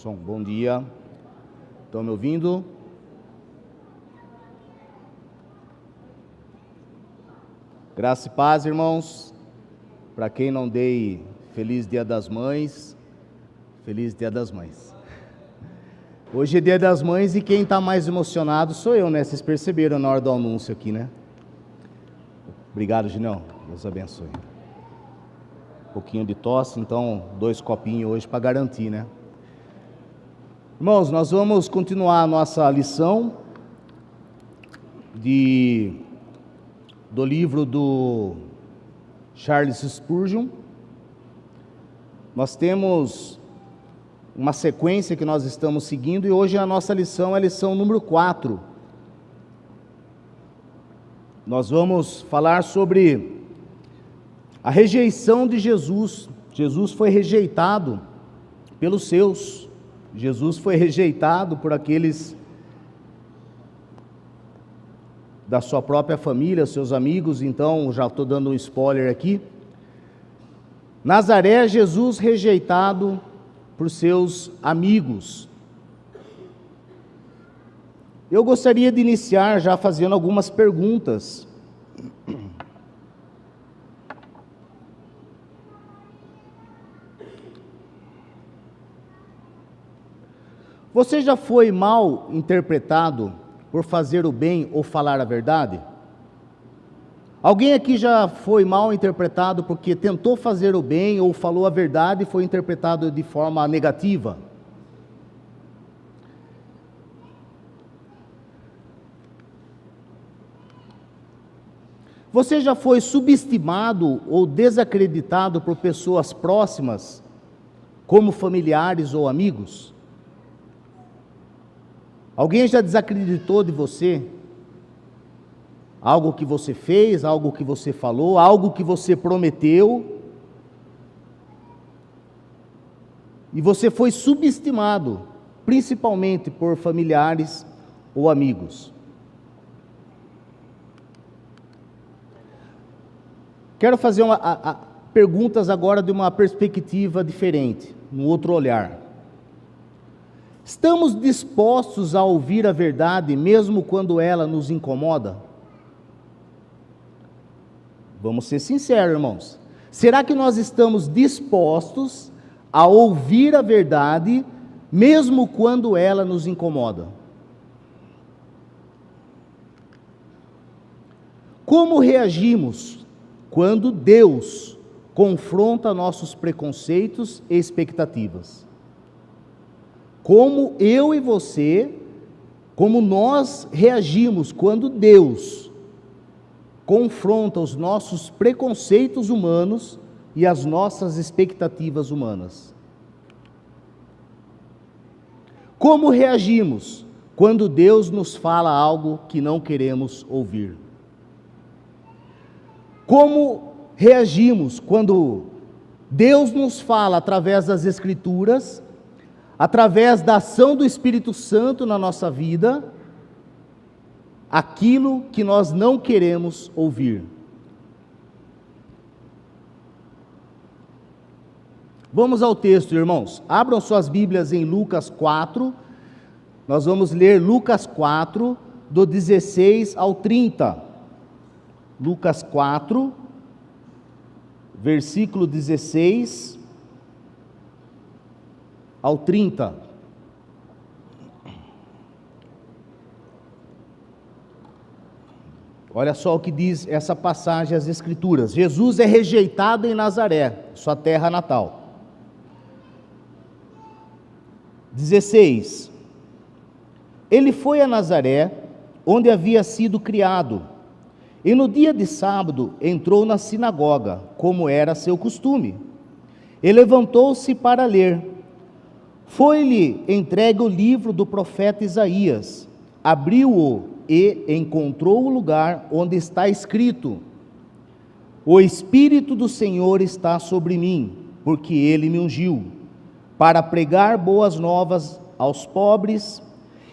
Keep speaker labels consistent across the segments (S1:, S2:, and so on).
S1: Som, bom dia. Estão me ouvindo? Graça e paz, irmãos. Para quem não dei feliz Dia das Mães, feliz Dia das Mães. Hoje é Dia das Mães e quem está mais emocionado sou eu, né? Vocês perceberam na hora do anúncio aqui, né? Obrigado, Ginão. Deus abençoe. Um pouquinho de tosse, então 2 copinhos hoje para garantir, né? Irmãos, nós vamos continuar a nossa lição do livro do Charles Spurgeon. Nós temos uma sequência que nós estamos seguindo e hoje a nossa lição é a lição número 4. Nós vamos falar sobre a rejeição de Jesus. Jesus foi rejeitado pelos seus. Jesus foi rejeitado por aqueles da sua própria família, seus amigos. Então, já estou dando um spoiler aqui. Nazaré, Jesus rejeitado por seus amigos. Eu gostaria de iniciar já fazendo algumas perguntas. Você já foi mal interpretado por fazer o bem ou falar a verdade? Alguém aqui já foi mal interpretado porque tentou fazer o bem ou falou a verdade e foi interpretado de forma negativa? Você já foi subestimado ou desacreditado por pessoas próximas, como familiares ou amigos? Alguém já desacreditou de você? Algo que você fez, algo que você falou, algo que você prometeu, e você foi subestimado, principalmente por familiares ou amigos. Quero fazer perguntas agora de uma perspectiva diferente, um outro olhar. Estamos dispostos a ouvir a verdade, mesmo quando ela nos incomoda? Vamos ser sinceros, irmãos. Será que nós estamos dispostos a ouvir a verdade, mesmo quando ela nos incomoda? Como reagimos quando Deus confronta nossos preconceitos e expectativas? Como eu e você, como nós reagimos quando Deus confronta os nossos preconceitos humanos e as nossas expectativas humanas? Como reagimos quando Deus nos fala algo que não queremos ouvir? Como reagimos quando Deus nos fala através das Escrituras, através da ação do Espírito Santo na nossa vida, aquilo que nós não queremos ouvir? Vamos ao texto, irmãos. Abram suas Bíblias em Lucas 4. Nós vamos ler Lucas 4, do 16 ao 30. Lucas 4, versículo 16 ao 30. Olha só o que diz essa passagem, as Escrituras. Jesus é rejeitado em Nazaré, sua terra natal. 16. Ele foi a Nazaré, onde havia sido criado, e no dia de sábado entrou na sinagoga, como era seu costume, e levantou-se para ler. Foi-lhe entregue o livro do profeta Isaías, abriu-o e encontrou o lugar onde está escrito: O Espírito do Senhor está sobre mim, porque Ele me ungiu, para pregar boas novas aos pobres,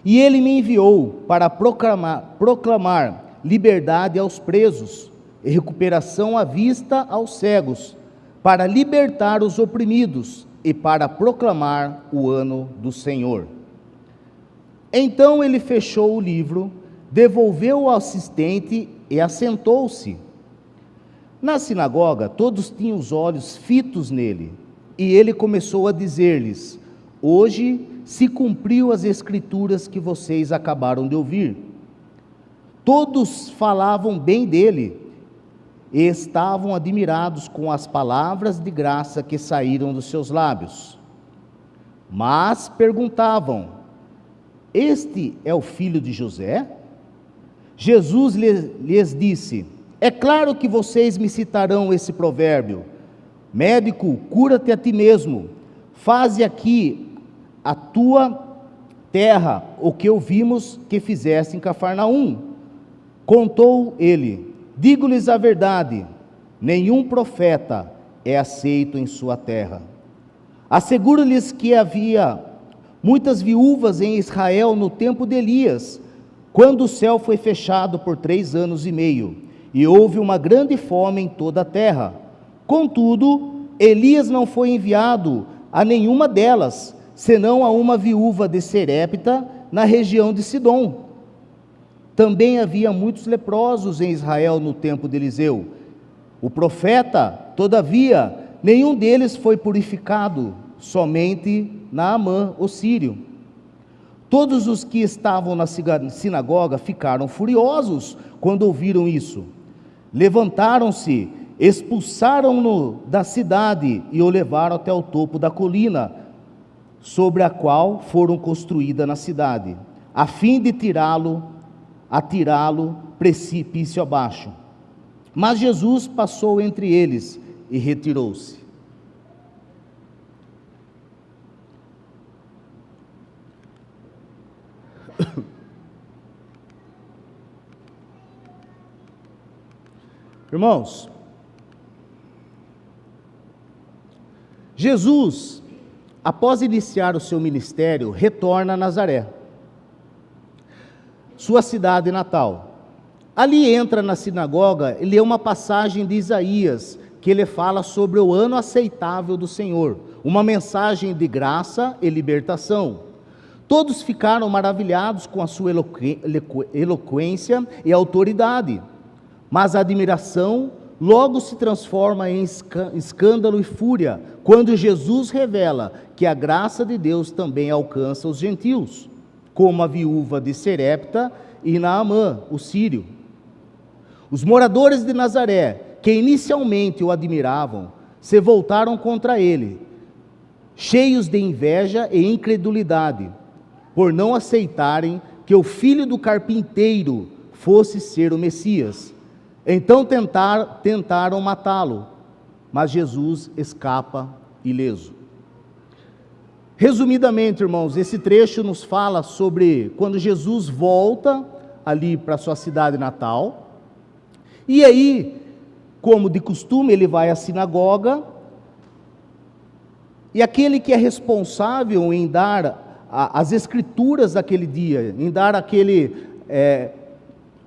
S1: e Ele me enviou para proclamar liberdade aos presos, e recuperação à vista aos cegos, para libertar os oprimidos, e para proclamar o ano do Senhor. Então ele fechou o livro, devolveu ao assistente e assentou-se. Na sinagoga, todos tinham os olhos fitos nele, e ele começou a dizer-lhes: hoje se cumpriu as escrituras que vocês acabaram de ouvir. Todos falavam bem dele, e estavam admirados com as palavras de graça que saíram dos seus lábios. Mas perguntavam: este é o filho de José? Jesus lhes disse: é claro que vocês me citarão esse provérbio: médico, cura-te a ti mesmo, faze aqui a tua terra o que ouvimos que fizeste em Cafarnaum. Contou ele: digo-lhes a verdade, nenhum profeta é aceito em sua terra. Asseguro-lhes que havia muitas viúvas em Israel no tempo de Elias, quando o céu foi fechado por 3 anos e meio, e houve uma grande fome em toda a terra. Contudo, Elias não foi enviado a nenhuma delas, senão a uma viúva de Serepta, na região de Sidom. Também havia muitos leprosos em Israel no tempo de Eliseu. O profeta, todavia, nenhum deles foi purificado, somente Naamã, o sírio. Todos os que estavam na sinagoga ficaram furiosos quando ouviram isso. Levantaram-se, expulsaram-no da cidade e o levaram até o topo da colina, sobre a qual foram construída na cidade, a fim de atirá-lo precipício abaixo. Mas Jesus passou entre eles e retirou-se. Irmãos, Jesus, após iniciar o seu ministério, retorna a Nazaré, sua cidade natal. Ali entra na sinagoga e lê uma passagem de Isaías, que ele fala sobre o ano aceitável do Senhor, uma mensagem de graça e libertação. Todos ficaram maravilhados com a sua eloquência e autoridade, mas a admiração logo se transforma em escândalo e fúria, quando Jesus revela que a graça de Deus também alcança os gentios, como a viúva de Serepta e Naamã, o sírio. Os moradores de Nazaré, que inicialmente o admiravam, se voltaram contra ele, cheios de inveja e incredulidade, por não aceitarem que o filho do carpinteiro fosse ser o Messias. Então tentaram matá-lo, mas Jesus escapa ileso. Resumidamente, irmãos, esse trecho nos fala sobre quando Jesus volta ali para sua cidade natal, e aí, como de costume, ele vai à sinagoga, e aquele que é responsável em dar as escrituras daquele dia, em dar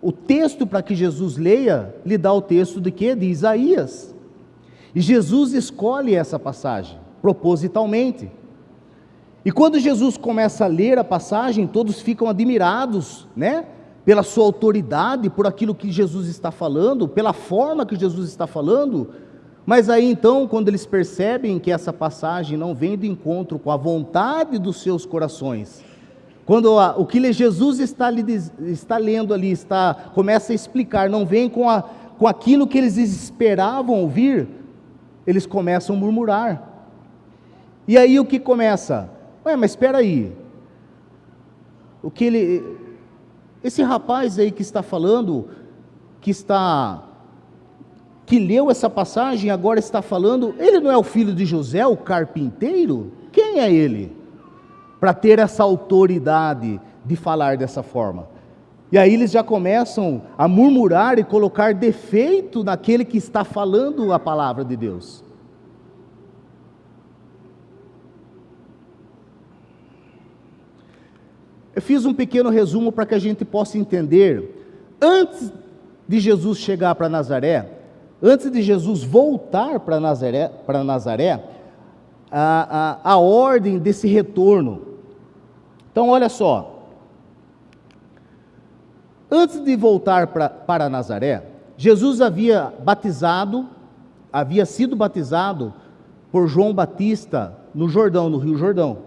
S1: o texto para que Jesus leia, lhe dá o texto de quê? De Isaías. E Jesus escolhe essa passagem, propositalmente. E quando Jesus começa a ler a passagem, todos ficam admirados, né? Pela sua autoridade, por aquilo que Jesus está falando, pela forma que Jesus está falando. Mas aí então, quando eles percebem que essa passagem não vem de encontro com a vontade dos seus corações, quando o que Jesus está lendo ali, começa a explicar, não vem com aquilo que eles esperavam ouvir, eles começam a murmurar. E aí o que começa? Mas espera aí, esse rapaz aí que está falando, que leu essa passagem, agora está falando, ele não é o filho de José, o carpinteiro? Quem é ele para ter essa autoridade de falar dessa forma? E aí eles já começam a murmurar e colocar defeito naquele que está falando a palavra de Deus. Eu fiz um pequeno resumo para que a gente possa entender. Antes de Jesus chegar para Nazaré, antes de Jesus voltar para Nazaré, a ordem desse retorno. Então, olha só. Antes de voltar para Nazaré, Jesus havia sido batizado por João Batista no Jordão, no Rio Jordão.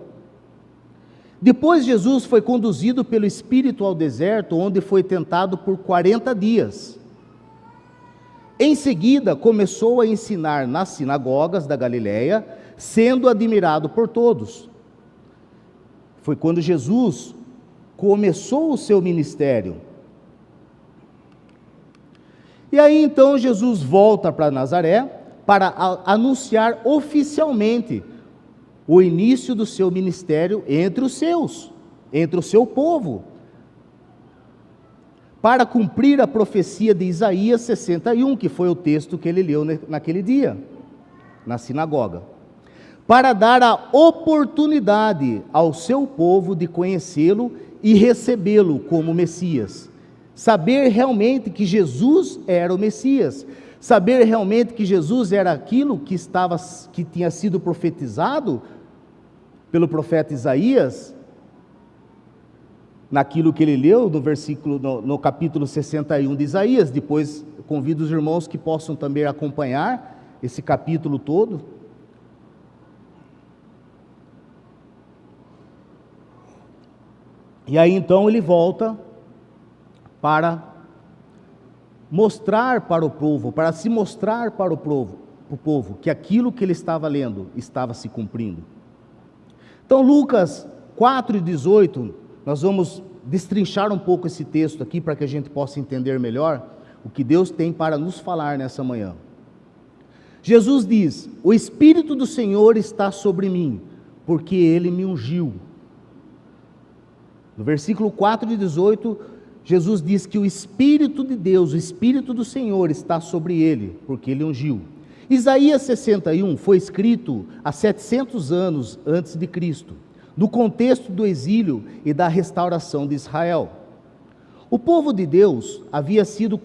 S1: Depois Jesus foi conduzido pelo Espírito ao deserto, onde foi tentado por 40 dias. Em seguida, começou a ensinar nas sinagogas da Galileia, sendo admirado por todos. Foi quando Jesus começou o seu ministério. E aí então Jesus volta para Nazaré para anunciar oficialmente o início do seu ministério entre os seus, entre o seu povo, para cumprir a profecia de Isaías 61, que foi o texto que ele leu naquele dia, na sinagoga, para dar a oportunidade ao seu povo de conhecê-lo e recebê-lo como Messias, saber realmente que Jesus era o Messias, saber realmente que Jesus era aquilo que tinha sido profetizado pelo profeta Isaías, naquilo que ele leu no capítulo 61 de Isaías. Depois convido os irmãos que possam também acompanhar esse capítulo todo. E aí então ele volta para mostrar para o povo, para se mostrar para o povo que aquilo que ele estava lendo estava se cumprindo. Então Lucas 4:18, nós vamos destrinchar um pouco esse texto aqui para que a gente possa entender melhor o que Deus tem para nos falar nessa manhã. Jesus diz: o Espírito do Senhor está sobre mim, porque Ele me ungiu. No versículo 4:18, Jesus diz que o Espírito de Deus, o Espírito do Senhor está sobre Ele, porque Ele ungiu. Isaías 61 foi escrito há 700 anos antes de Cristo, no contexto do exílio e da restauração de Israel. O povo de Deus havia sido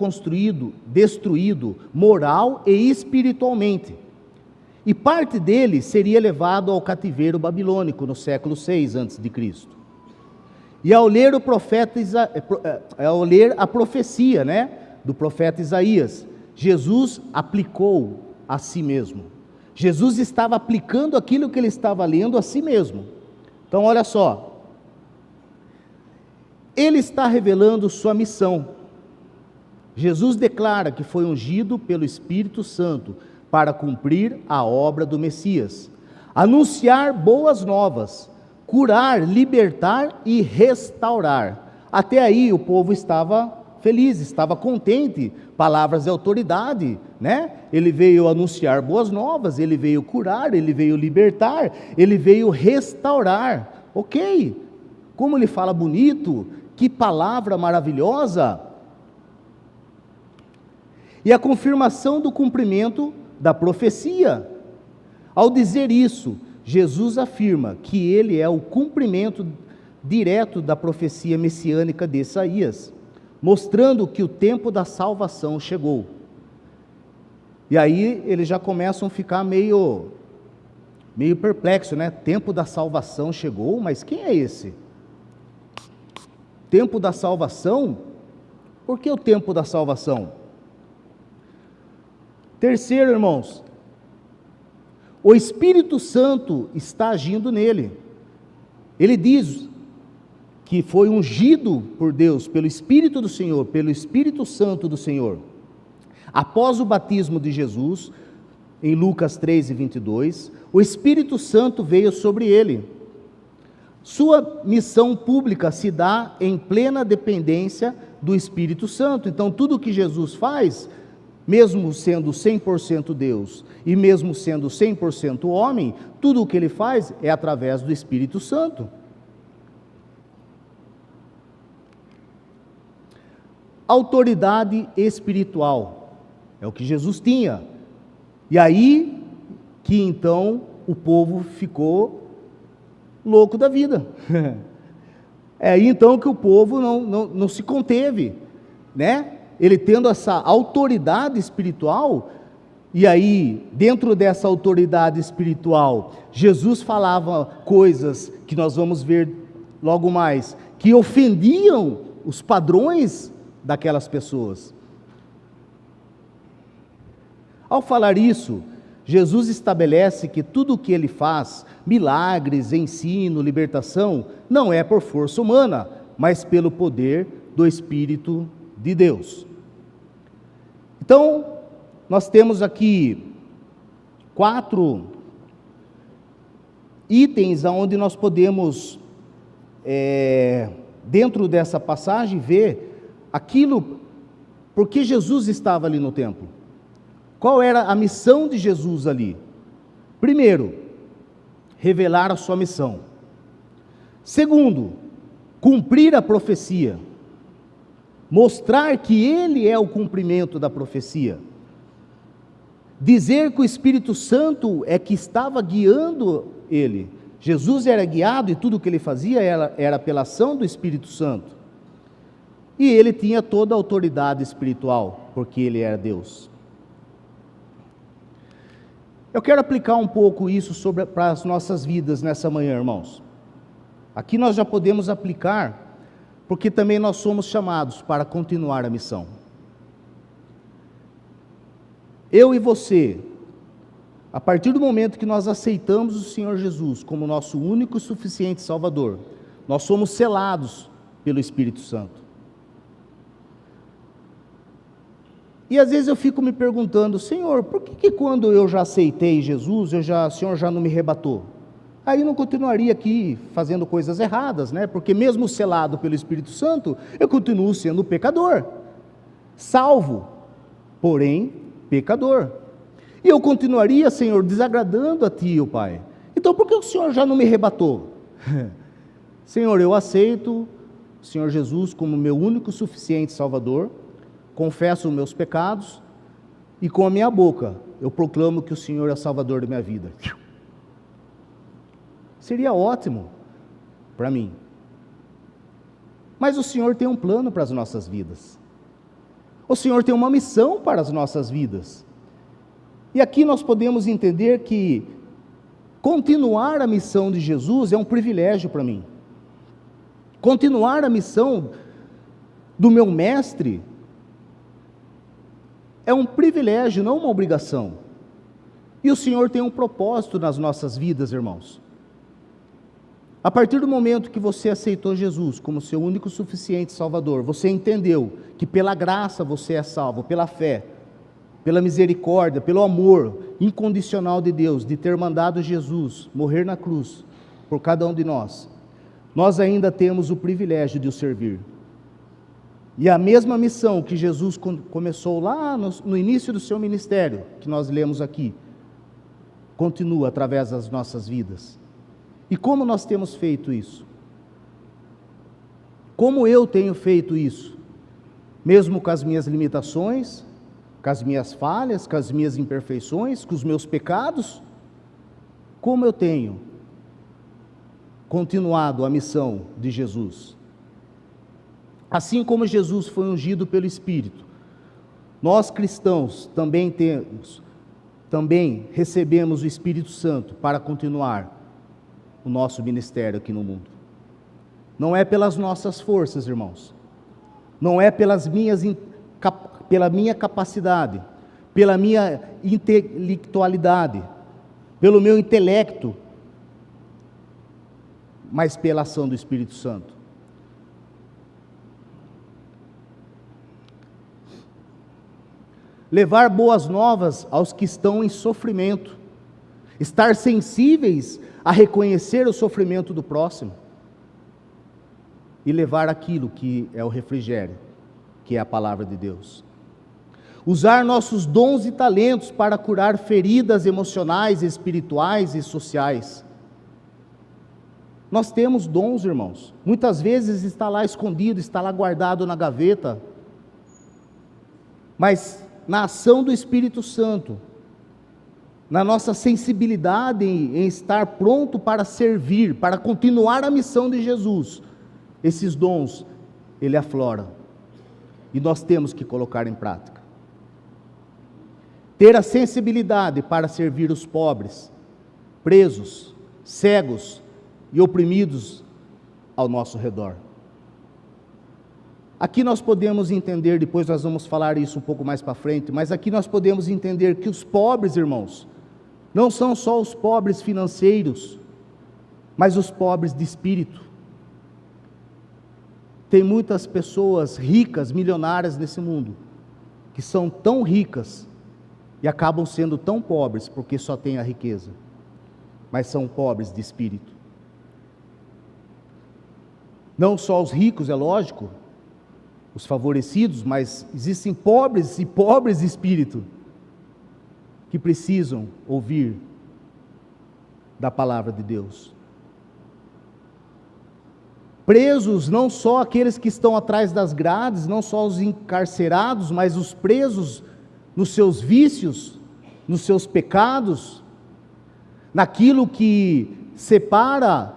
S1: destruído moral e espiritualmente, e parte dele seria levado ao cativeiro babilônico no século 6 a.C. E ao ler a profecia, do profeta Isaías, Jesus aplicou a si mesmo. Jesus estava aplicando aquilo que ele estava lendo a si mesmo. Então olha só, ele está revelando sua missão. Jesus declara que foi ungido pelo Espírito Santo para cumprir a obra do Messias, anunciar boas novas, curar, libertar e restaurar. Até aí o povo estava feliz, estava contente, palavras de autoridade, Ele veio anunciar boas novas, ele veio curar, ele veio libertar, ele veio restaurar. Ok, como ele fala bonito, que palavra maravilhosa. E a confirmação do cumprimento da profecia. Ao dizer isso, Jesus afirma que ele é o cumprimento direto da profecia messiânica de Isaías, mostrando que o tempo da salvação chegou. E aí eles já começam a ficar meio perplexos, Tempo da salvação chegou, mas quem é esse? Tempo da salvação? Por que o tempo da salvação? Terceiro, irmãos, o Espírito Santo está agindo nele. Ele diz que foi ungido por Deus, pelo Espírito do Senhor, pelo Espírito Santo do Senhor. Após o batismo de Jesus, em Lucas 3:22, o Espírito Santo veio sobre ele. Sua missão pública se dá em plena dependência do Espírito Santo. Então tudo que Jesus faz, mesmo sendo 100% Deus e mesmo sendo 100% homem, tudo o que ele faz é através do Espírito Santo. Autoridade espiritual é o que Jesus tinha. E aí que então o povo ficou louco da vida. É aí então que o povo não se conteve, Ele tendo essa autoridade espiritual, E aí, dentro dessa autoridade espiritual, Jesus falava coisas que nós vamos ver logo mais, que ofendiam os padrões daquelas pessoas. Ao falar isso, Jesus estabelece que tudo o que ele faz, milagres, ensino, libertação, não é por força humana, mas pelo poder do Espírito de Deus. Então, nós temos aqui 4 itens onde nós podemos, dentro dessa passagem, ver aquilo, porque Jesus estava ali no templo. Qual era a missão de Jesus ali? Primeiro, revelar a sua missão. Segundo, cumprir a profecia. Mostrar que ele é o cumprimento da profecia. Dizer que o Espírito Santo é que estava guiando ele. Jesus era guiado e tudo o que ele fazia era pela ação do Espírito Santo. E ele tinha toda a autoridade espiritual, porque ele era Deus. Eu quero aplicar um pouco isso para as nossas vidas nessa manhã, irmãos. Aqui nós já podemos aplicar, porque também nós somos chamados para continuar a missão. Eu e você, a partir do momento que nós aceitamos o Senhor Jesus como nosso único e suficiente Salvador, nós somos selados pelo Espírito Santo. E às vezes eu fico me perguntando, Senhor, por que quando eu já aceitei Jesus, o Senhor já não me rebatou? Aí eu não continuaria aqui fazendo coisas erradas, né? Porque mesmo selado pelo Espírito Santo, eu continuo sendo pecador, salvo, porém pecador. E eu continuaria, Senhor, desagradando a Ti, ó Pai. Então por que o Senhor já não me rebatou? Senhor, eu aceito o Senhor Jesus como meu único e suficiente Salvador, confesso os meus pecados, e com a minha boca eu proclamo que o Senhor é o Salvador da minha vida. Seria ótimo para mim. Mas o Senhor tem um plano para as nossas vidas. O Senhor tem uma missão para as nossas vidas. E aqui nós podemos entender que continuar a missão de Jesus é um privilégio para mim. Continuar a missão do meu mestre é um privilégio, não uma obrigação. E o Senhor tem um propósito nas nossas vidas, irmãos. A partir do momento que você aceitou Jesus como seu único e suficiente Salvador, você entendeu que pela graça você é salvo, pela fé, pela misericórdia, pelo amor incondicional de Deus, de ter mandado Jesus morrer na cruz por cada um de nós, nós ainda temos o privilégio de o servir. E a mesma missão que Jesus começou lá no início do seu ministério, que nós lemos aqui, continua através das nossas vidas. E como nós temos feito isso? Como eu tenho feito isso? Mesmo com as minhas limitações, com as minhas falhas, com as minhas imperfeições, com os meus pecados? Como eu tenho continuado a missão de Jesus? Assim como Jesus foi ungido pelo Espírito, nós cristãos também recebemos o Espírito Santo para continuar o nosso ministério aqui no mundo. Não é pelas nossas forças, irmãos, não é pela minha capacidade, pela minha intelectualidade, pelo meu intelecto, mas pela ação do Espírito Santo. Levar boas novas aos que estão em sofrimento, estar sensíveis a reconhecer o sofrimento do próximo e levar aquilo que é o refrigério, que é a palavra de Deus. Usar nossos dons e talentos para curar feridas emocionais, espirituais e sociais. Nós temos dons, irmãos, muitas vezes está lá escondido, está lá guardado na gaveta, mas na ação do Espírito Santo, na nossa sensibilidade em estar pronto para servir, para continuar a missão de Jesus, esses dons, ele aflora, e nós temos que colocar em prática. ter a sensibilidade para servir os pobres, presos, cegos e oprimidos ao nosso redor. Aqui nós podemos entender, depois nós vamos falar isso um pouco mais para frente, mas aqui nós podemos entender que os pobres, irmãos, não são só os pobres financeiros, mas os pobres de espírito. Tem muitas pessoas ricas, milionárias nesse mundo, que são tão ricas e acabam sendo tão pobres porque só têm a riqueza, mas são pobres de espírito. Não só os ricos, é lógico, os favorecidos, mas existem pobres e pobres de espírito que precisam ouvir da palavra de Deus. Presos, não só aqueles que estão atrás das grades, não só os encarcerados, mas os presos nos seus vícios, nos seus pecados, naquilo que separa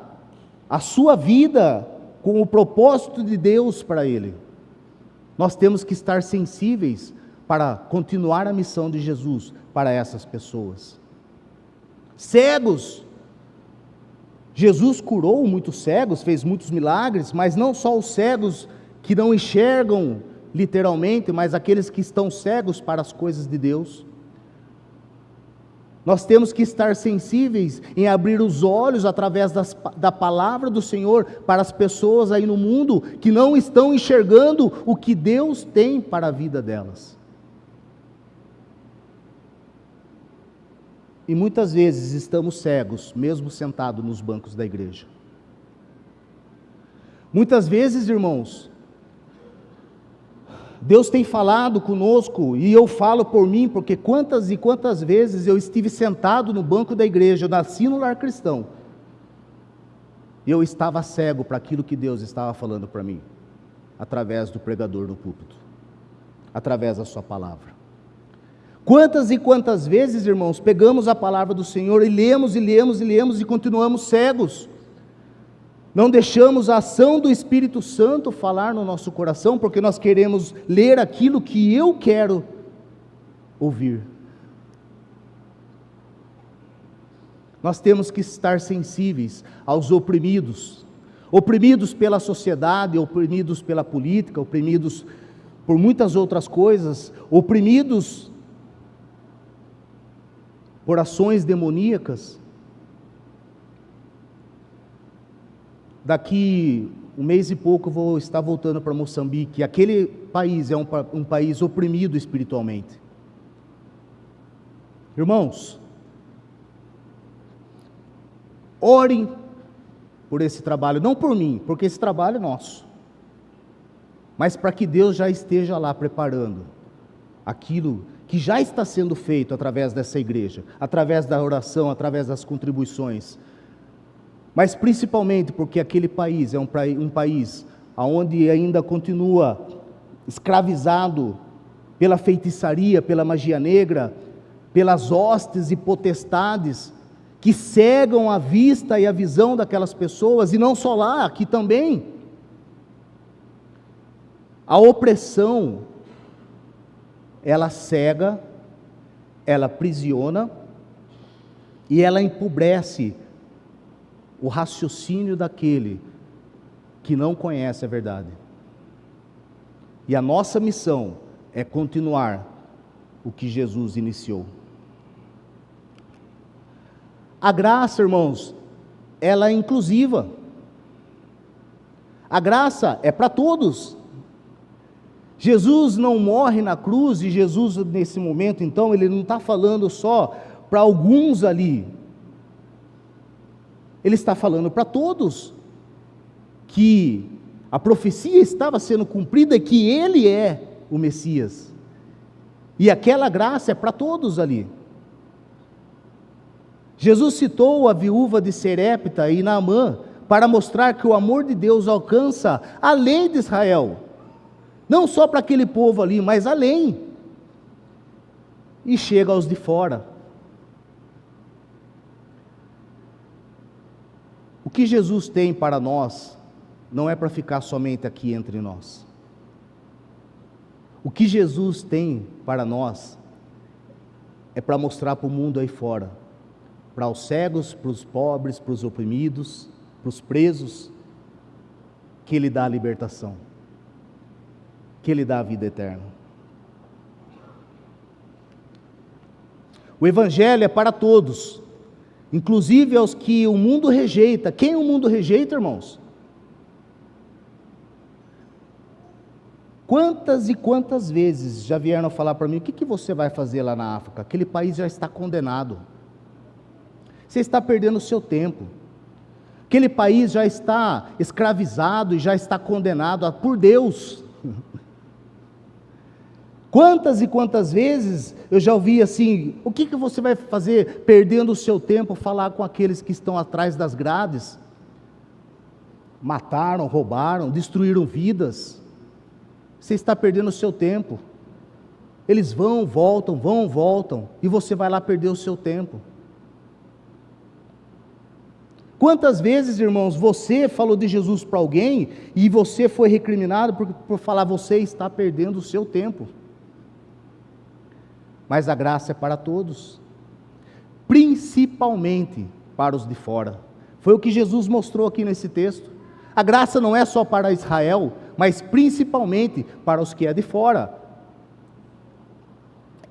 S1: a sua vida com o propósito de Deus para ele. Nós temos que estar sensíveis para continuar a missão de Jesus para essas pessoas. Cegos, Jesus curou muitos cegos, fez muitos milagres, mas não só os cegos que não enxergam literalmente, mas aqueles que estão cegos para as coisas de Deus. Nós temos que estar sensíveis em abrir os olhos através da palavra do Senhor para as pessoas aí no mundo que não estão enxergando o que Deus tem para a vida delas. E muitas vezes estamos cegos, mesmo sentados nos bancos da igreja. Muitas vezes, irmãos, Deus tem falado conosco, e eu falo por mim, porque quantas e quantas vezes eu estive sentado no banco da igreja, eu nasci no lar cristão, e eu estava cego para aquilo que Deus estava falando para mim, através do pregador no púlpito, através da sua palavra. Quantas e quantas vezes, irmãos, pegamos a palavra do Senhor e lemos e lemos e lemos e continuamos cegos, não deixamos a ação do Espírito Santo falar no nosso coração, porque nós queremos ler aquilo que eu quero ouvir. Nós temos que estar sensíveis aos oprimidos, oprimidos pela sociedade, oprimidos pela política, oprimidos por muitas outras coisas, oprimidos por ações demoníacas. Daqui um mês e pouco eu vou estar voltando para Moçambique. Aquele país é um país oprimido espiritualmente. Irmãos, orem por esse trabalho, não por mim, porque esse trabalho é nosso, mas para que Deus já esteja lá preparando aquilo que já está sendo feito através dessa igreja, através da oração, através das contribuições, mas principalmente porque aquele país é um país onde ainda continua escravizado pela feitiçaria, pela magia negra, pelas hostes e potestades que cegam a vista e a visão daquelas pessoas, e não só lá, aqui também. A opressão, ela cega, ela aprisiona e ela empobrece o raciocínio daquele que não conhece a verdade. E a nossa missão é continuar o que Jesus iniciou. A graça, irmãos, ela é inclusiva. A graça é para todos. Jesus não morre na cruz, e Jesus nesse momento, então, ele não está falando só para alguns ali. Ele está falando para todos, que a profecia estava sendo cumprida e que ele é o Messias. E aquela graça é para todos ali. Jesus citou a viúva de Serepta e Naamã para mostrar que o amor de Deus alcança além de Israel. Não só para aquele povo ali, mas além. E chega aos de fora. O que Jesus tem para nós não é para ficar somente aqui entre nós. O que Jesus tem para nós é para mostrar para o mundo aí fora, para os cegos, para os pobres, para os oprimidos, para os presos, que Ele dá a libertação, que Ele dá a vida eterna. O Evangelho é para todos, inclusive aos que o mundo rejeita. Quem o mundo rejeita, irmãos? Quantas e quantas vezes já vieram falar para mim: o que você vai fazer lá na África? Aquele país já está condenado, você está perdendo o seu tempo, aquele país já está escravizado e já está condenado por Deus. Quantas e quantas vezes eu já ouvi assim: o que você vai fazer perdendo o seu tempo, falar com aqueles que estão atrás das grades, mataram, roubaram, destruíram vidas. Você está perdendo o seu tempo. Eles vão, voltam, e você vai lá perder o seu tempo. Quantas vezes, irmãos, você falou de Jesus para alguém e você foi recriminado por falar: você está perdendo o seu tempo. Mas a graça é para todos, principalmente para os de fora. Foi o que Jesus mostrou aqui nesse texto. A graça não é só para Israel, mas principalmente para os que é de fora.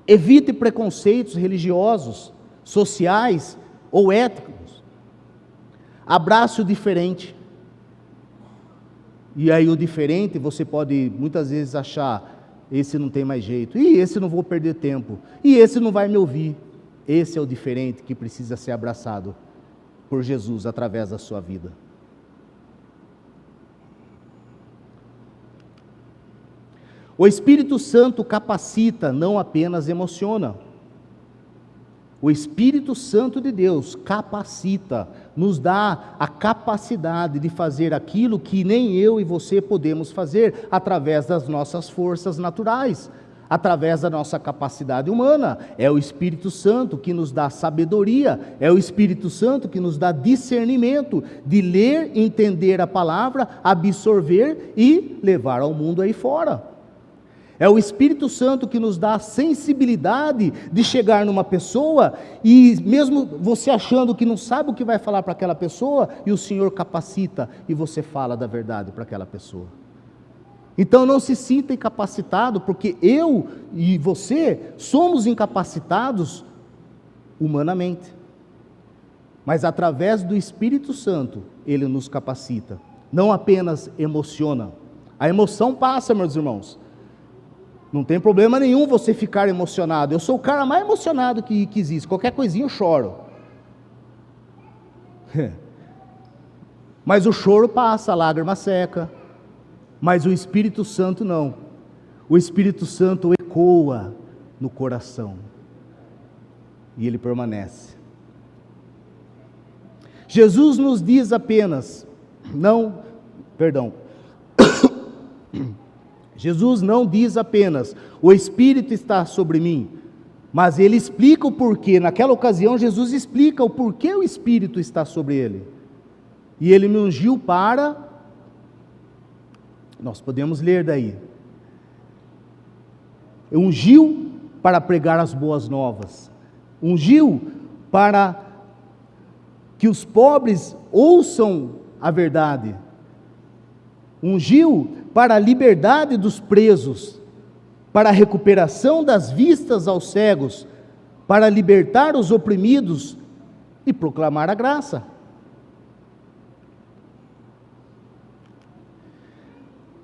S1: Evite preconceitos religiosos, sociais ou éticos. Abrace o diferente. E aí o diferente você pode muitas vezes achar: esse não tem mais jeito, e esse não vou perder tempo, e esse não vai me ouvir. Esse é o diferente que precisa ser abraçado por Jesus através da sua vida. O Espírito Santo capacita, não apenas emociona. O Espírito Santo de Deus capacita, nos dá a capacidade de fazer aquilo que nem eu e você podemos fazer, através das nossas forças naturais, através da nossa capacidade humana. É o Espírito Santo que nos dá sabedoria, é o Espírito Santo que nos dá discernimento, de ler, entender a palavra, absorver e levar ao mundo aí fora. É o Espírito Santo que nos dá a sensibilidade de chegar numa pessoa, e mesmo você achando que não sabe o que vai falar para aquela pessoa, e o Senhor capacita, e você fala da verdade para aquela pessoa. Então não se sinta incapacitado, porque eu e você somos incapacitados humanamente, mas através do Espírito Santo, Ele nos capacita, não apenas emociona. A emoção passa, meus irmãos. Não tem problema nenhum você ficar emocionado. Eu sou o cara mais emocionado que existe. Qualquer coisinha eu choro. Mas o choro passa, a lágrima seca. Mas o Espírito Santo não. O Espírito Santo ecoa no coração. E ele permanece. Jesus nos diz apenas, Jesus não diz apenas: o Espírito está sobre mim, mas Ele explica o porquê. Naquela ocasião Jesus explica o porquê o Espírito está sobre Ele. E Ele me ungiu para... Nós podemos ler daí. Ungiu para pregar as boas novas. Ungiu para que os pobres ouçam a verdade. Ungiu para a liberdade dos presos, para a recuperação das vistas aos cegos, para libertar os oprimidos e proclamar a graça.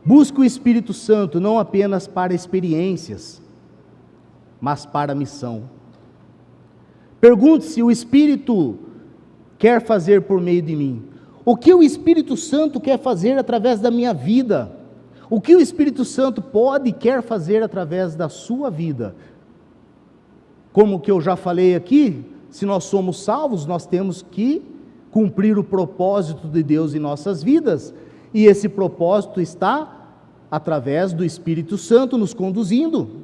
S1: Busque o Espírito Santo não apenas para experiências, mas para a missão. Pergunte se o Espírito quer fazer por meio de mim. O que o Espírito Santo quer fazer através da minha vida? O que o Espírito Santo pode e quer fazer através da sua vida? Como que eu já falei aqui, se nós somos salvos, nós temos que cumprir o propósito de Deus em nossas vidas. E esse propósito está através do Espírito Santo nos conduzindo.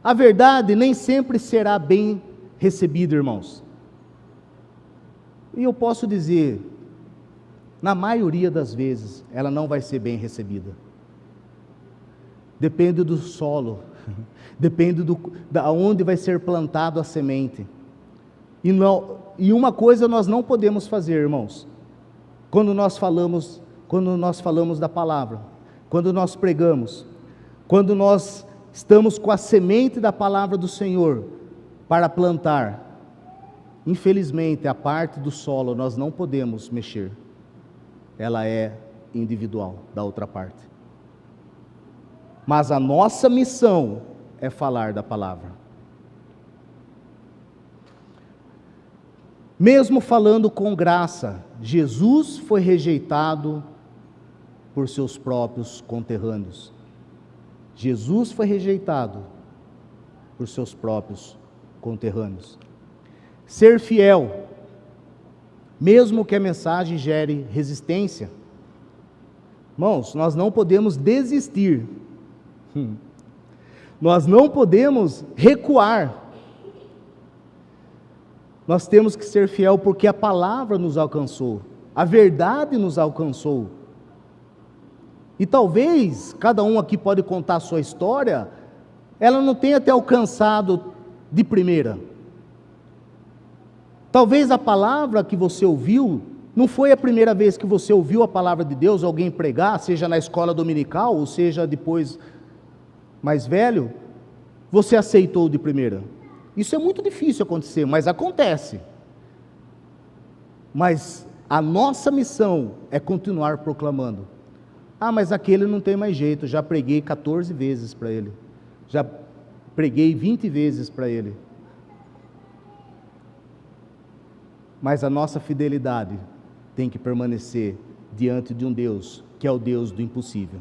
S1: A verdade nem sempre será bem recebida, irmãos. E eu posso dizer, na maioria das vezes, ela não vai ser bem recebida. depende do solo, depende da onde vai ser plantado a semente. E uma coisa nós não podemos fazer, irmãos, quando nós falamos da palavra, quando nós pregamos, quando nós estamos com a semente da palavra do Senhor para plantar, infelizmente a parte do solo nós não podemos mexer, ela é individual da outra parte. Mas a nossa missão é falar da palavra. Mesmo falando com graça, Jesus foi rejeitado por seus próprios conterrâneos. Jesus foi rejeitado por seus próprios conterrâneos. Ser fiel, mesmo que a mensagem gere resistência. Irmãos, nós não podemos desistir. Nós não podemos recuar. Nós temos que ser fiel porque a palavra nos alcançou, a verdade nos alcançou. E talvez, cada um aqui pode contar a sua história, ela não tenha até alcançado de primeira. Talvez a palavra que você ouviu, não foi a primeira vez que você ouviu a palavra de Deus, alguém pregar, seja na escola dominical, ou seja depois mais velho, você aceitou de primeira. Isso é muito difícil acontecer, mas acontece. Mas a nossa missão é continuar proclamando. Ah, mas aquele não tem mais jeito, já preguei 14 vezes para ele, já preguei 20 vezes para ele. Mas a nossa fidelidade tem que permanecer diante de um Deus, que é o Deus do impossível.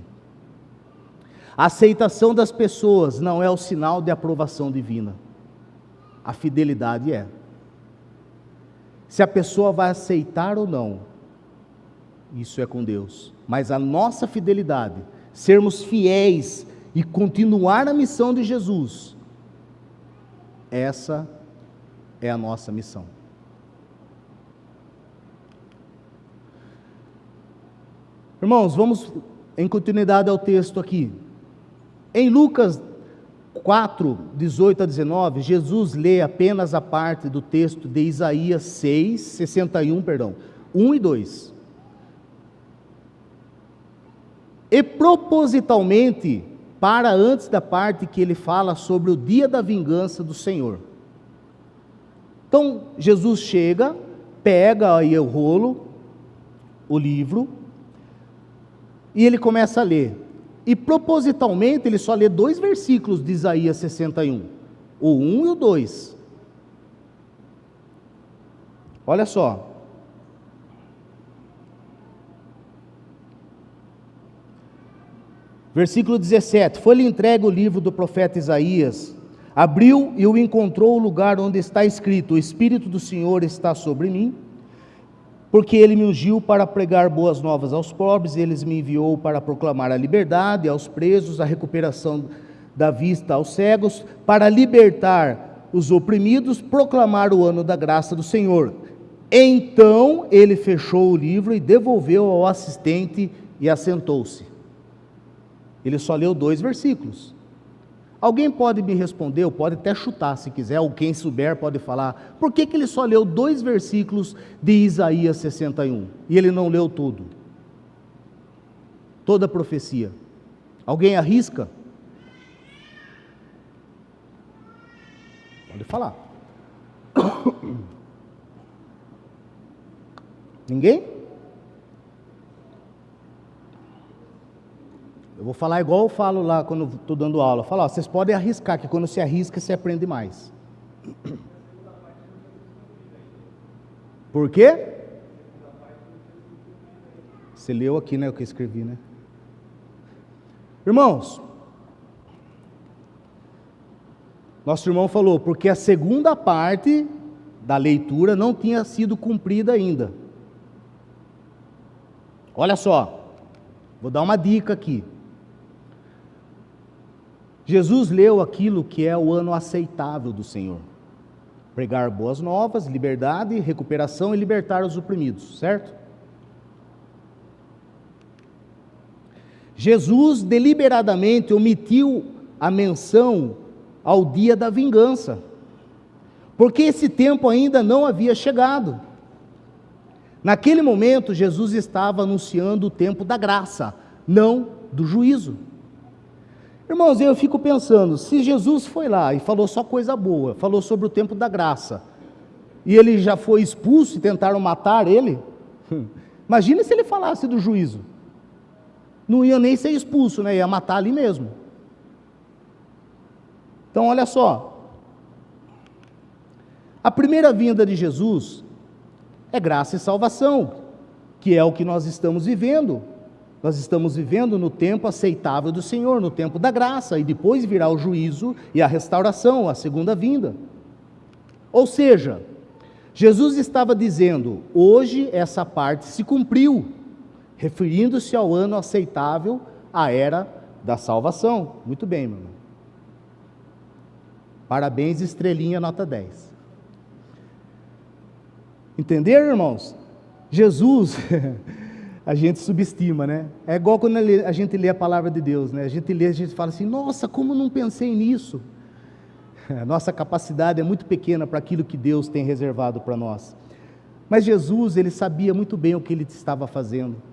S1: A aceitação das pessoas não é o sinal de aprovação divina. A fidelidade é. Se a pessoa vai aceitar ou não, isso é com Deus. Mas a nossa fidelidade, sermos fiéis e continuar a missão de Jesus, essa é a nossa missão. Irmãos, vamos em continuidade ao texto aqui. Em Lucas 4, 18 a 19, Jesus lê apenas a parte do texto de Isaías 6, 61, 1 e 2. E propositalmente, para antes da parte que ele fala sobre o dia da vingança do Senhor. Então, Jesus chega, pega aí o rolo, o livro, e ele começa a ler. E propositalmente ele só lê 2 versículos de Isaías 61, o 1 e o 2. Olha só. Versículo 17: Foi-lhe entregue o livro do profeta Isaías, abriu e o encontrou o lugar onde está escrito: O Espírito do Senhor está sobre mim, porque ele me ungiu para pregar boas novas aos pobres, ele me enviou para proclamar a liberdade aos presos, a recuperação da vista aos cegos, para libertar os oprimidos, proclamar o ano da graça do Senhor. Então ele fechou o livro e devolveu ao assistente e assentou-se. Ele só leu 2 versículos. Alguém pode me responder, ou pode até chutar se quiser, ou quem souber pode falar, por que ele só leu 2 versículos de Isaías 61, e ele não leu tudo? Toda a profecia. Alguém arrisca? Pode falar. Ninguém? Eu vou falar igual eu falo lá quando estou dando aula. Falo, vocês podem arriscar, que quando se arrisca, você aprende mais. Por quê? Você leu aqui, né, o que eu escrevi, né? Irmãos, nosso irmão falou, porque a segunda parte da leitura não tinha sido cumprida ainda. Olha só, vou dar uma dica aqui. Jesus leu aquilo que é o ano aceitável do Senhor. Pregar boas novas, liberdade, recuperação e libertar os oprimidos, certo? Jesus deliberadamente omitiu a menção ao dia da vingança, porque esse tempo ainda não havia chegado. Naquele momento, Jesus estava anunciando o tempo da graça, não do juízo. Irmãos, eu fico pensando, se Jesus foi lá e falou só coisa boa, falou sobre o tempo da graça, e ele já foi expulso e tentaram matar ele, imagina se ele falasse do juízo. Não ia nem ser expulso, né? Ia matar ali mesmo. Então, olha só. A primeira vinda de Jesus é graça e salvação, que é o que nós estamos vivendo. Nós estamos vivendo no tempo aceitável do Senhor, no tempo da graça, e depois virá o juízo e a restauração, a segunda vinda. Ou seja, Jesus estava dizendo, hoje essa parte se cumpriu, referindo-se ao ano aceitável, à era da salvação. Muito bem, meu irmão. Parabéns, estrelinha, nota 10. Entenderam, irmãos? Jesus, a gente subestima, né? É igual quando a gente lê a palavra de Deus, né? A gente fala assim, nossa, como não pensei nisso? A nossa capacidade é muito pequena para aquilo que Deus tem reservado para nós. Mas Jesus, ele sabia muito bem o que ele estava fazendo.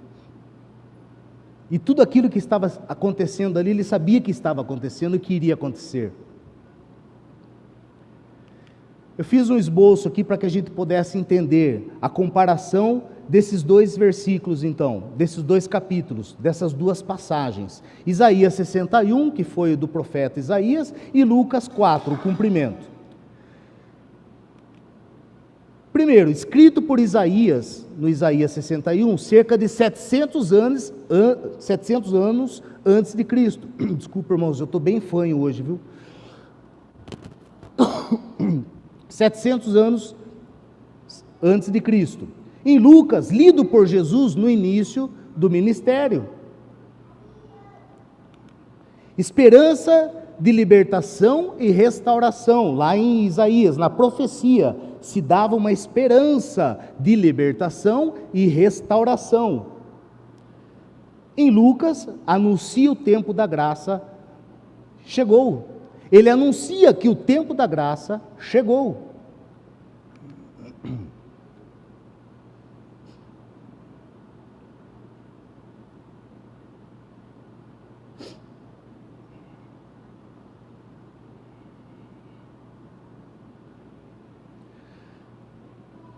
S1: E tudo aquilo que estava acontecendo ali, ele sabia que estava acontecendo e que iria acontecer. Eu fiz um esboço aqui para que a gente pudesse entender a comparação desses dois versículos, então, desses dois capítulos, dessas duas passagens. Isaías 61, que foi do profeta Isaías, e Lucas 4, o cumprimento. Primeiro, escrito por Isaías, no Isaías 61, cerca de 700 anos antes de Cristo. Desculpa, irmãos, eu estou bem fanho hoje, viu? 700 anos antes de Cristo. Em Lucas, lido por Jesus no início do ministério. Esperança de libertação e restauração. Lá em Isaías, na profecia, se dava uma esperança de libertação e restauração. Em Lucas, anuncia o tempo da graça chegou. Ele anuncia que o tempo da graça chegou.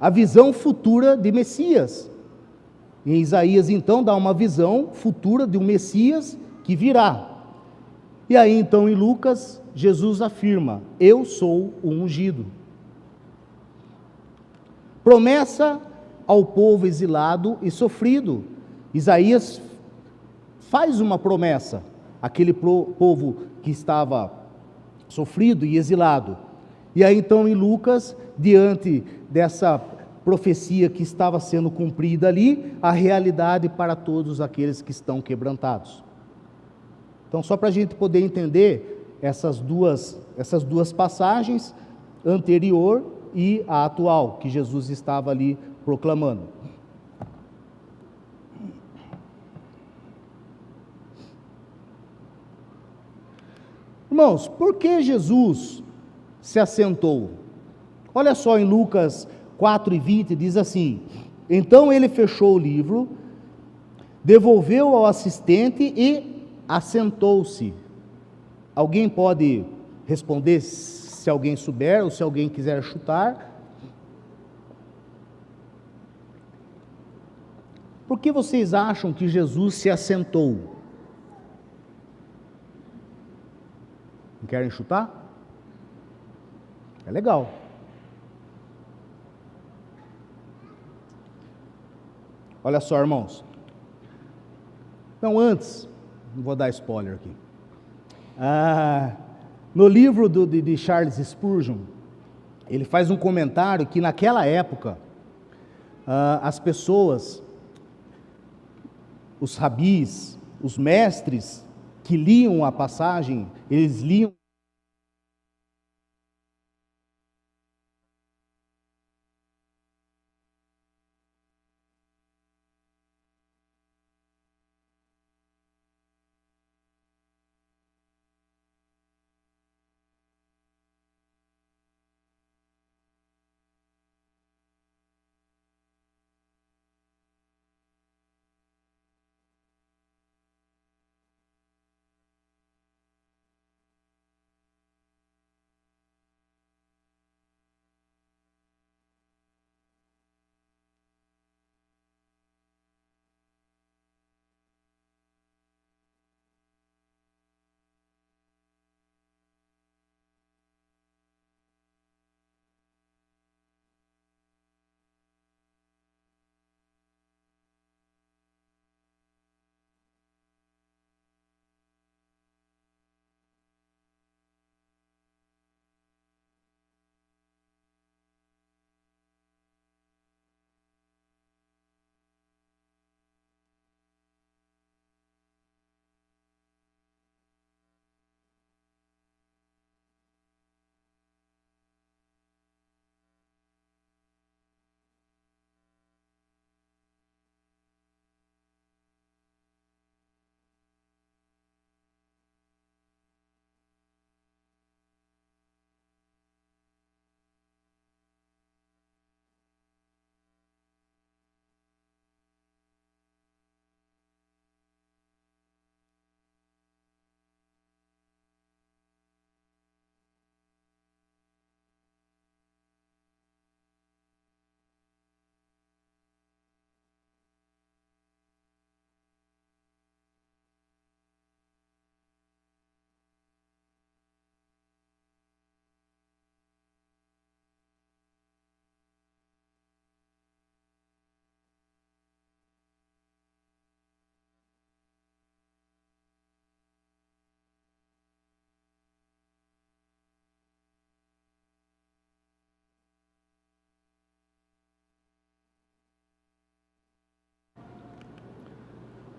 S1: A visão futura de Messias. Em Isaías, então, dá uma visão futura de um Messias que virá. E aí, então, em Lucas, Jesus afirma, eu sou o ungido. Promessa ao povo exilado e sofrido. Isaías faz uma promessa àquele povo que estava sofrido e exilado. E aí, então, em Lucas, diante dessa profecia que estava sendo cumprida ali, a realidade para todos aqueles que estão quebrantados. Então, só para a gente poder entender essas duas passagens, anterior e a atual, que Jesus estava ali proclamando. Irmãos, por que Jesus se assentou? Olha só, em Lucas 4:20 diz assim, então ele fechou o livro, devolveu ao assistente e assentou-se. Alguém pode responder, se alguém souber, ou se alguém quiser chutar? Por que vocês acham que Jesus se assentou? Não querem chutar? É legal. Olha só, irmãos. Não, antes, não vou dar spoiler aqui. No livro de Charles Spurgeon, ele faz um comentário que naquela época, as pessoas, os rabis, os mestres que liam a passagem, eles liam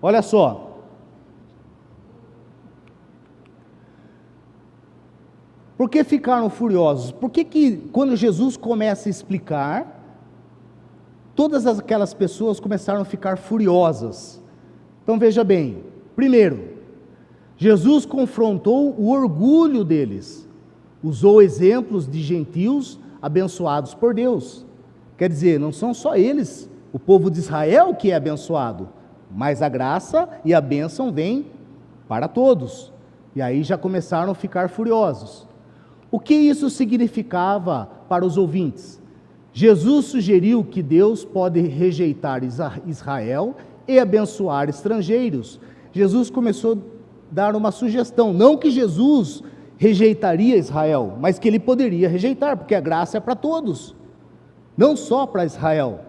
S1: Olha só. Por que ficaram furiosos? Por que quando Jesus começa a explicar, todas aquelas pessoas começaram a ficar furiosas? Então veja bem, primeiro, Jesus confrontou o orgulho deles, usou exemplos de gentios abençoados por Deus. Quer dizer, não são só eles, o povo de Israel que é abençoado, mas a graça e a bênção vêm para todos. E aí já começaram a ficar furiosos. O que isso significava para os ouvintes? Jesus sugeriu que Deus pode rejeitar Israel e abençoar estrangeiros. Jesus começou a dar uma sugestão, não que Jesus rejeitaria Israel, mas que ele poderia rejeitar, porque a graça é para todos, não só para Israel.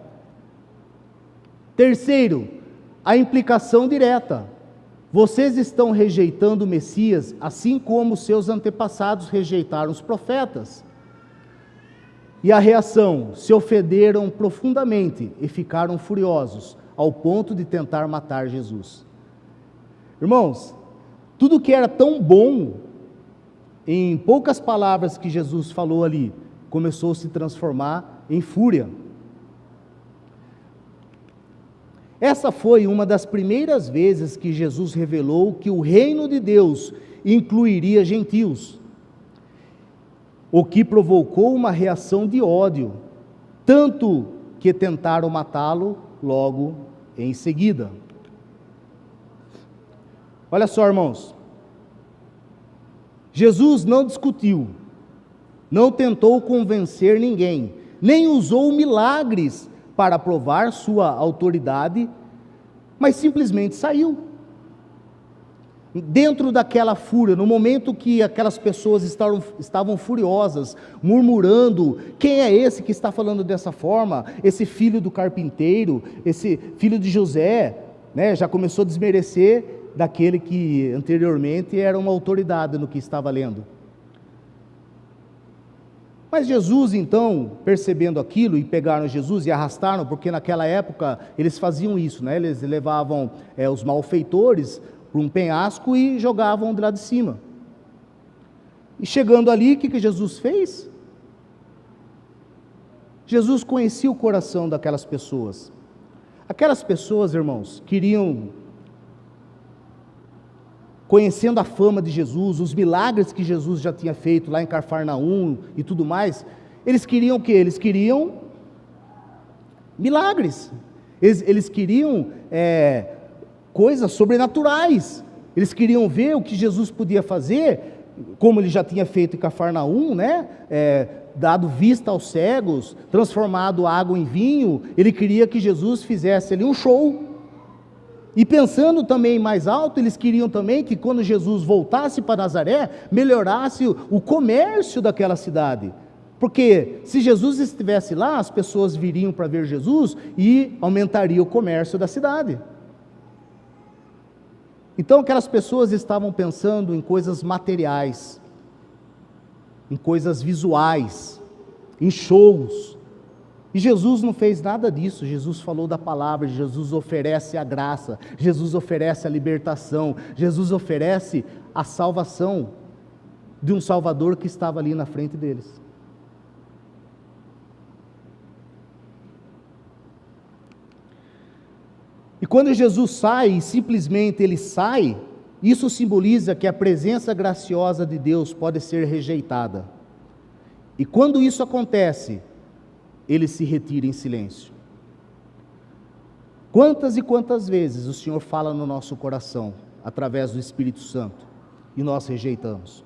S1: Terceiro, a implicação direta. Vocês estão rejeitando o Messias, assim como seus antepassados rejeitaram os profetas. E a reação: se ofenderam profundamente e ficaram furiosos, ao ponto de tentar matar Jesus. Irmãos, tudo que era tão bom, em poucas palavras que Jesus falou ali, começou a se transformar em fúria. Essa foi uma das primeiras vezes que Jesus revelou que o reino de Deus incluiria gentios, o que provocou uma reação de ódio, tanto que tentaram matá-lo logo em seguida. Olha só, irmãos, Jesus não discutiu, não tentou convencer ninguém, nem usou milagres para provar sua autoridade, mas simplesmente saiu. Dentro daquela fúria, no momento que aquelas pessoas estavam furiosas, murmurando: quem é esse que está falando dessa forma? Esse filho do carpinteiro, esse filho de José, né? Já começou a desmerecer daquele que anteriormente era uma autoridade no que estava lendo. Mas Jesus, então, percebendo aquilo, e pegaram Jesus e arrastaram, porque naquela época eles faziam isso, né? Eles levavam os malfeitores para um penhasco e jogavam de lá de cima. E chegando ali, o que Jesus fez? Jesus conhecia o coração daquelas pessoas. Aquelas pessoas, irmãos, queriam, conhecendo a fama de Jesus, os milagres que Jesus já tinha feito lá em Cafarnaum e tudo mais, eles queriam o quê? Eles queriam milagres, eles queriam coisas sobrenaturais, eles queriam ver o que Jesus podia fazer, como ele já tinha feito em Cafarnaum, né? Dado vista aos cegos, transformado água em vinho. Ele queria que Jesus fizesse ali um show. E pensando também mais alto, eles queriam também que quando Jesus voltasse para Nazaré, melhorasse o comércio daquela cidade. Porque se Jesus estivesse lá, as pessoas viriam para ver Jesus e aumentaria o comércio da cidade. Então aquelas pessoas estavam pensando em coisas materiais, em coisas visuais, em shows. E Jesus não fez nada disso. Jesus falou da palavra, Jesus oferece a graça, Jesus oferece a libertação, Jesus oferece a salvação de um Salvador que estava ali na frente deles. E quando Jesus sai, simplesmente ele sai, isso simboliza que a presença graciosa de Deus pode ser rejeitada. E quando isso acontece, ele se retira em silêncio. Quantas e quantas vezes o Senhor fala no nosso coração, através do Espírito Santo, e nós rejeitamos?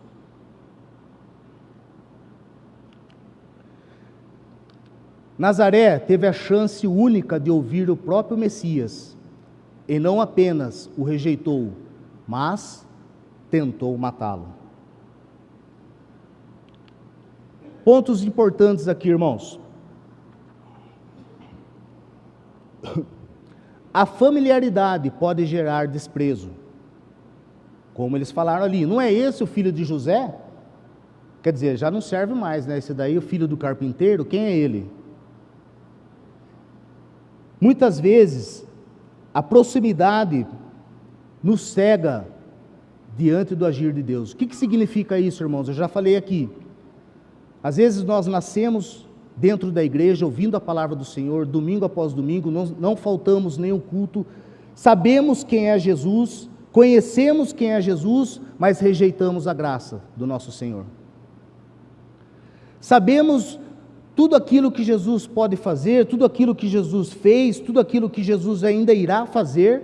S1: Nazaré teve a chance única de ouvir o próprio Messias, e não apenas o rejeitou, mas tentou matá-lo. Pontos importantes aqui, irmãos. A familiaridade pode gerar desprezo, como eles falaram ali. Não é esse o filho de José? Quer dizer, já não serve mais, né? Esse daí, o filho do carpinteiro, quem é ele? Muitas vezes, a proximidade nos cega diante do agir de Deus. O que significa isso, irmãos? Eu já falei aqui. Às vezes nós nascemos dentro da igreja, ouvindo a palavra do Senhor, domingo após domingo, não faltamos nenhum culto, sabemos quem é Jesus, conhecemos quem é Jesus, mas rejeitamos a graça do nosso Senhor. Sabemos tudo aquilo que Jesus pode fazer, tudo aquilo que Jesus fez, tudo aquilo que Jesus ainda irá fazer,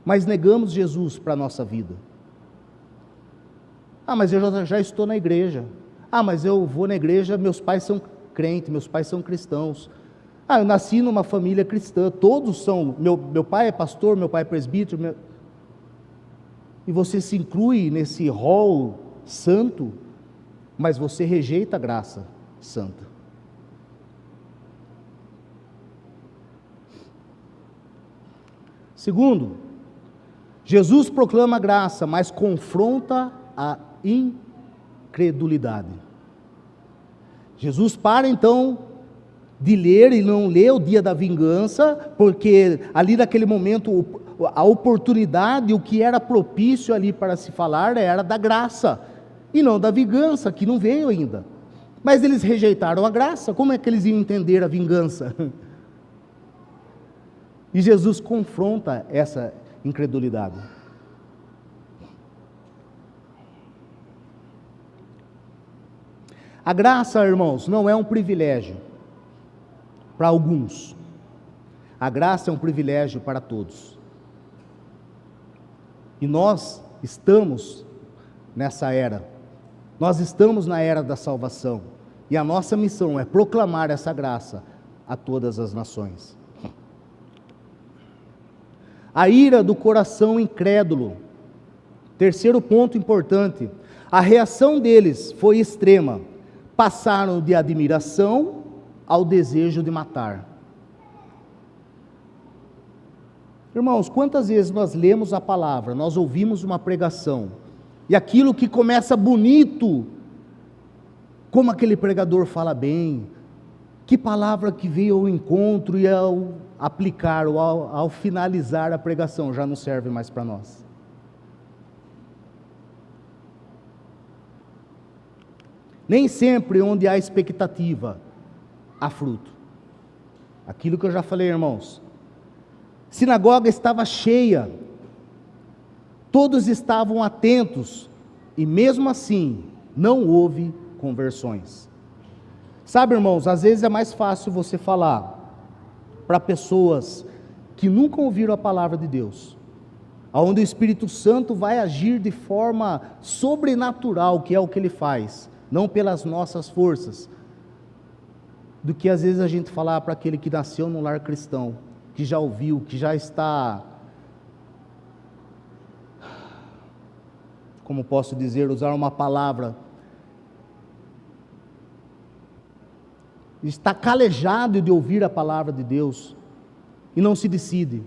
S1: mas negamos Jesus para a nossa vida. Mas eu já estou na igreja. Mas eu vou na igreja, meus pais são crentes, meus pais são cristãos. Eu nasci numa família cristã, todos são, meu pai é pastor, meu pai é presbítero. E você se inclui nesse rol santo, mas você rejeita a graça santa. Segundo, Jesus proclama a graça, mas confronta a incredulidade. Jesus para então de ler e não lê o dia da vingança, porque ali naquele momento a oportunidade, o que era propício ali para se falar era da graça, e não da vingança, que não veio ainda. Mas eles rejeitaram a graça, como é que eles iam entender a vingança? E Jesus confronta essa incredulidade. A graça, irmãos, não é um privilégio para alguns. A graça é um privilégio para todos. E nós estamos nessa era. Nós estamos na era da salvação. E a nossa missão é proclamar essa graça a todas as nações. A ira do coração incrédulo. Terceiro ponto importante. A reação deles foi extrema. Passaram de admiração ao desejo de matar. Irmãos, quantas vezes nós lemos a palavra, nós ouvimos uma pregação, e aquilo que começa bonito, como aquele pregador fala bem, que palavra que veio ao encontro, e ao aplicar, ou ao finalizar a pregação, já não serve mais para nós. Nem sempre onde há expectativa, há fruto. Aquilo que eu já falei, irmãos. Sinagoga estava cheia, todos estavam atentos, e mesmo assim, não houve conversões. Sabe, irmãos, às vezes é mais fácil você falar para pessoas que nunca ouviram a palavra de Deus, onde o Espírito Santo vai agir de forma sobrenatural, que é o que ele faz, não pelas nossas forças, do que às vezes a gente falar para aquele que nasceu num lar cristão, que já ouviu, que já está, como posso dizer, usar uma palavra, está calejado de ouvir a palavra de Deus, e não se decide,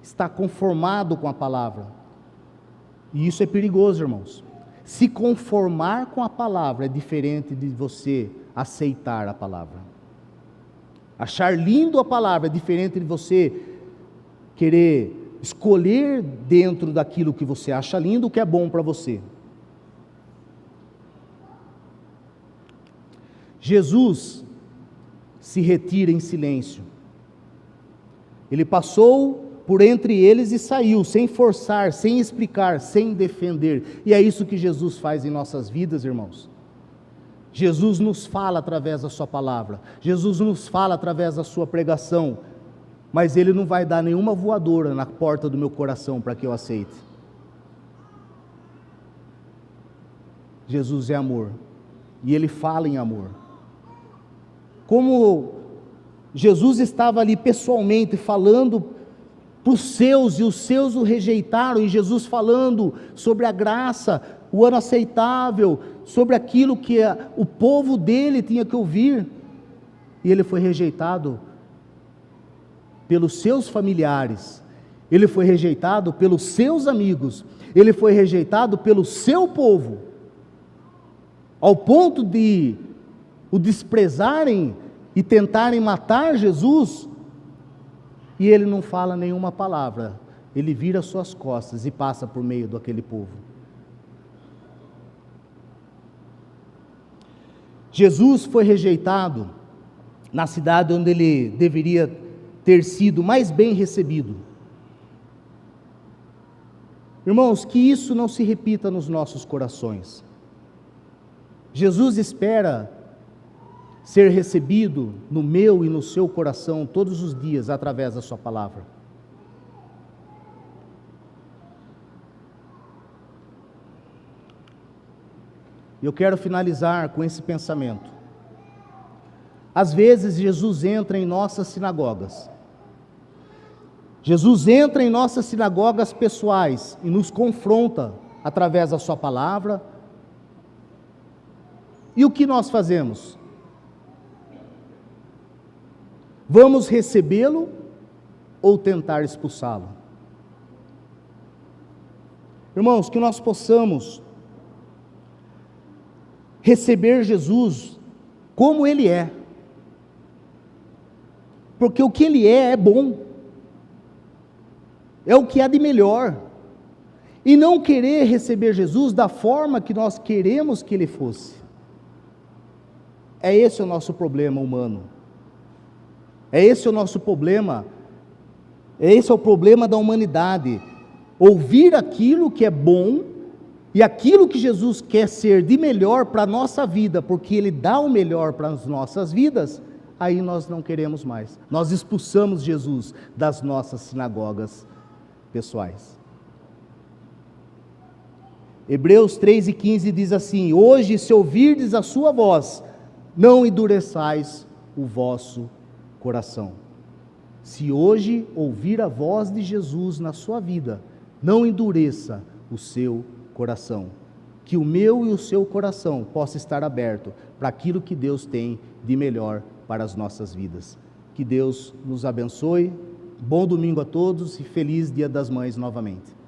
S1: está conformado com a palavra, e isso é perigoso, irmãos. Se conformar com a palavra é diferente de você aceitar a palavra. Achar lindo a palavra é diferente de você querer escolher dentro daquilo que você acha lindo o que é bom para você. Jesus se retira em silêncio. Ele passou por entre eles e saiu, sem forçar, sem explicar, sem defender. E é isso que Jesus faz em nossas vidas, irmãos. Jesus nos fala através da sua palavra, Jesus nos fala através da sua pregação, mas Ele não vai dar nenhuma voadora na porta do meu coração para que eu aceite. Jesus é amor, e Ele fala em amor. Como Jesus estava ali pessoalmente falando para os seus, e os seus o rejeitaram, e Jesus falando sobre a graça, o ano aceitável, sobre aquilo que o povo dele tinha que ouvir, e ele foi rejeitado pelos seus familiares, ele foi rejeitado pelos seus amigos, ele foi rejeitado pelo seu povo, ao ponto de o desprezarem e tentarem matar Jesus, e ele não fala nenhuma palavra, ele vira suas costas e passa por meio daquele povo. Jesus foi rejeitado na cidade onde ele deveria ter sido mais bem recebido. Irmãos, que isso não se repita nos nossos corações. Jesus espera ser recebido no meu e no seu coração todos os dias através da sua palavra. Eu quero finalizar com esse pensamento. Às vezes Jesus entra em nossas sinagogas. Jesus entra em nossas sinagogas pessoais e nos confronta através da sua palavra. E o que nós fazemos? Vamos recebê-lo ou tentar expulsá-lo? Irmãos, que nós possamos receber Jesus como Ele é, porque o que Ele é bom, é o que há de melhor, e não querer receber Jesus da forma que nós queremos que Ele fosse. É esse o nosso problema humano, é esse o nosso problema, esse é o problema da humanidade, ouvir aquilo que é bom, e aquilo que Jesus quer ser de melhor para a nossa vida, porque Ele dá o melhor para as nossas vidas, aí nós não queremos mais. Nós expulsamos Jesus das nossas sinagogas pessoais. Hebreus 3:15 diz assim: hoje, se ouvirdes a sua voz, não endureçais o vosso coração. Se hoje ouvir a voz de Jesus na sua vida, não endureça o seu coração, que o meu e o seu coração possa estar aberto para aquilo que Deus tem de melhor para as nossas vidas. Que Deus nos abençoe, bom domingo a todos e feliz Dia das Mães novamente.